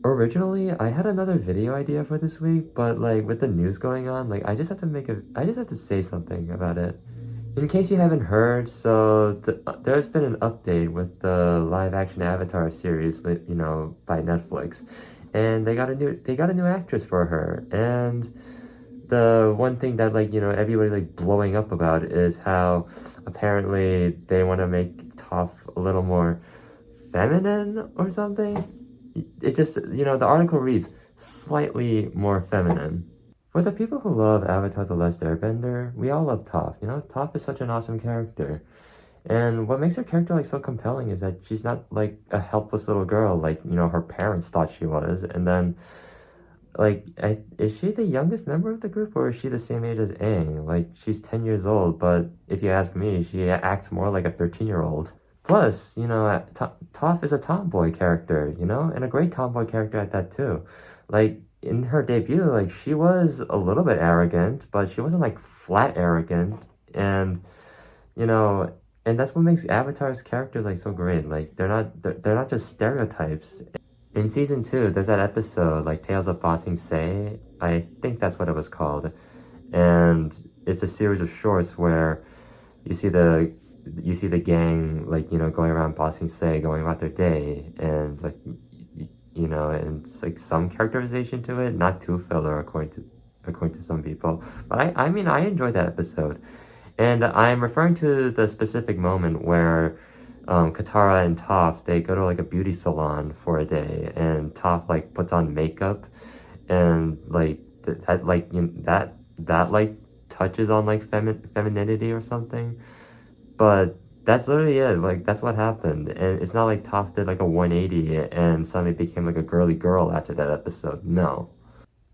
Originally, I had another video idea for this week, but like with the news going on, like I just have to say something about it. In case you haven't heard, there's been an update with the live action Avatar series with, by Netflix. And they got a new actress for her. And the one thing that everybody like blowing up about is how apparently they want to make Toph a little more feminine or something. It just, the article reads slightly more feminine. For the people who love Avatar The Last Airbender, we all love Toph. Toph is such an awesome character. And what makes her character like so compelling is that she's not like a helpless little girl like, her parents thought she was. And then is she the youngest member of the group, or is she the same age as Aang? Like, she's 10 years old, but if you ask me, she acts more like a 13-year-old. Plus, Toph is a tomboy character, and a great tomboy character at that too. Like, in her debut, like, she was a little bit arrogant, but she wasn't like flat arrogant. And, you know, and that's what makes Avatar's characters like so great. Like, they're not just stereotypes. In season two, there's that episode, like Tales of Ba Sing Se. I think that's what it was called. And it's a series of shorts where you see the gang like going around Ba Sing Se, going about their day, and like and it's like some characterization to it, not too filler according to some people. But I mean I enjoyed that episode, and I'm referring to the specific moment where Katara and Toph, they go to like a beauty salon for a day, and Toph like puts on makeup, and like that like that like touches on like femininity or something. But that's literally it. Like that's what happened, and it's not like Toph did like a 180 and suddenly became like a girly girl after that episode. No.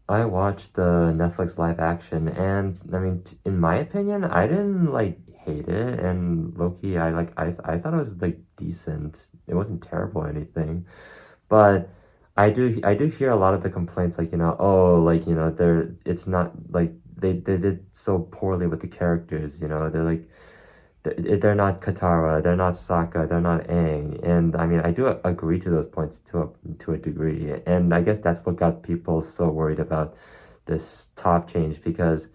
I watched the Netflix live action, and I mean, in my opinion, I didn't like hate it, and low key, I thought it was like decent. It wasn't terrible or anything, but I do hear a lot of the complaints, like oh, like they're it's not like they did so poorly with the characters. They're like they're not Katara, they're not Sokka, they're not Aang, and I mean I do agree to those points to a degree, and I guess that's what got people so worried about this top change because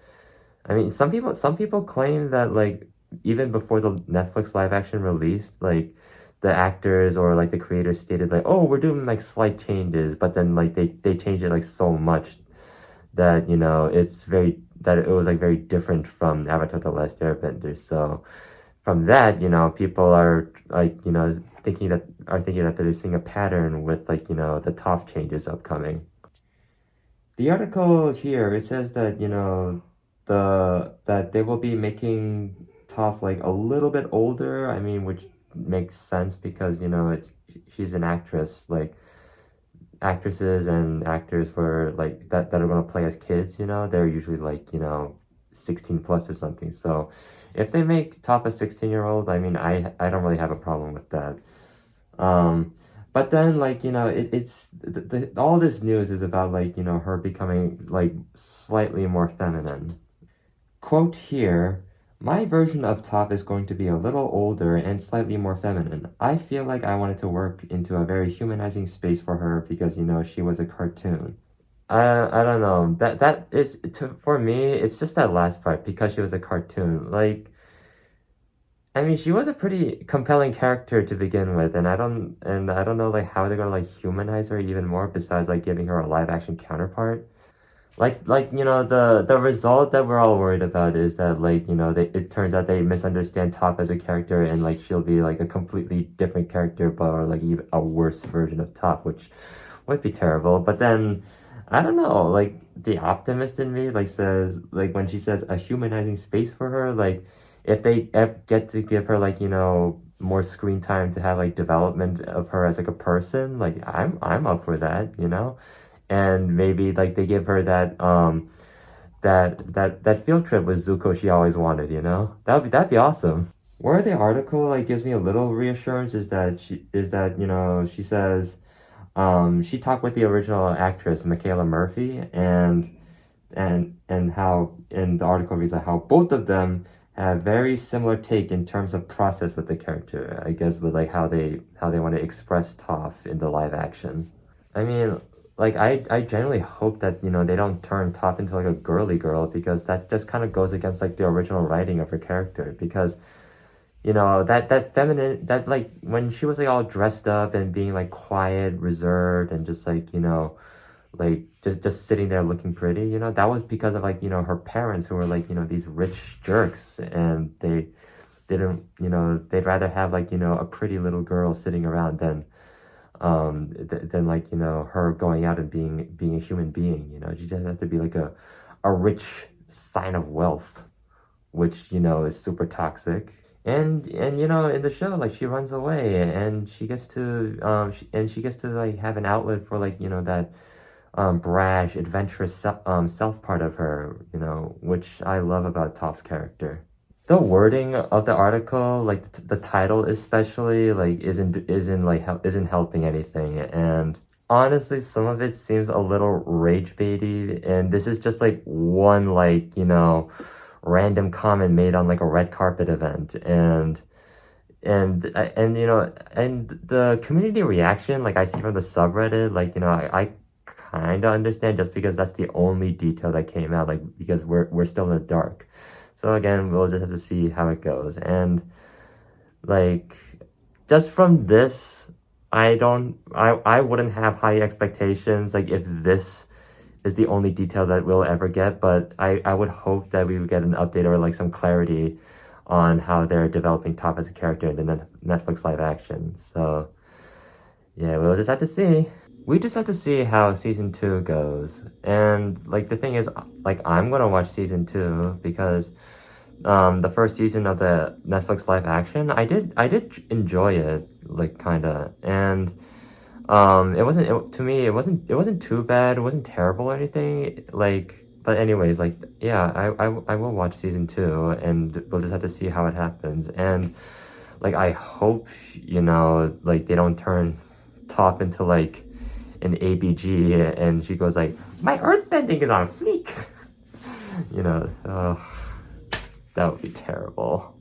I mean some people claim that like even before the Netflix live action released, like the actors or like the creators stated like oh we're doing like slight changes, but then like they changed it like so much that that it was like very different from Avatar: The Last Airbender, so from that, people are like, thinking that they're seeing a pattern with like, the Toph changes upcoming. The article here it says that that they will be making Toph like a little bit older. I mean, which makes sense because it's she's an actress. Like actresses and actors for like that are gonna play as kids, they're usually like 16 plus or something. So if they make Top a 16-year-old, I mean I don't really have a problem with that. Um but then like it's all this news is about like her becoming like slightly more feminine. Quote here, my version of Top is going to be a little older and slightly more feminine. I feel like I wanted to work into a very humanizing space for her because she was a cartoon. I don't know. That is for me. It's just that last part because she was a cartoon. Like I mean, she was a pretty compelling character to begin with, and I don't know like how they're gonna like humanize her even more besides like giving her a live action counterpart. The result that we're all worried about is that like it turns out they misunderstand Top as a character and like she'll be like a completely different character but or like even a worse version of Top, which would be terrible. But then I don't know, like the optimist in me like says like when she says a humanizing space for her, like if they get to give her like more screen time to have like development of her as like a person, like I'm up for that, and maybe like they give her that field trip with Zuko she always wanted, that'd be awesome. Where the article like gives me a little reassurance is that she says she talked with the original actress Michaela Murphy, and how in the article reads like how both of them have very similar take in terms of process with the character, I guess, with like how they want to express Toph in the live action. I mean, like I generally hope that, you know, they don't turn Toph into like a girly girl, because that just kind of goes against like the original writing of her character. Because, you know, that feminine, that like when she was like all dressed up and being like quiet, reserved, and just like, you know, like just sitting there looking pretty, you know, that was because of like, you know, her parents, who were like, you know, these rich jerks, and they didn't, you know, they'd rather have like, you know, a pretty little girl sitting around than than like, you know, her going out and being a human being. You know, she doesn't have to be like a rich sign of wealth, which, you know, is super toxic. And you know, in the show, like, she runs away, and she gets to she gets to like have an outlet for like, you know, that brash, adventurous self part of her, you know, which I love about Toph's character. The wording of the article, like the title especially, like isn't helping anything. And honestly, some of it seems a little rage baity, and this is just like one, like, you know, random comment made on like a red carpet event. And you know, and the community reaction, like I see from the subreddit, like, you know, I kind of understand, just because that's the only detail that came out, like, because we're still in the dark. So again, we'll just have to see how it goes. And like, just from this, I wouldn't have high expectations, like, if this is the only detail that we'll ever get. But I would hope that we would get an update, or like some clarity on how they're developing Toph as a character in the Netflix live action. So yeah, we'll just have to see. We just have to see how season 2 goes. And like, the thing is, like, I'm gonna watch season 2 because the first season of the Netflix live action, I did enjoy it, like, kinda. And to me, it wasn't too bad, it wasn't terrible or anything, like. But anyways, like, yeah, I will watch season 2, and we'll just have to see how it happens. And like, I hope, you know, like, they don't turn Toph into like an ABG, and she goes like, my earthbending is on fleek. You know, that would be terrible.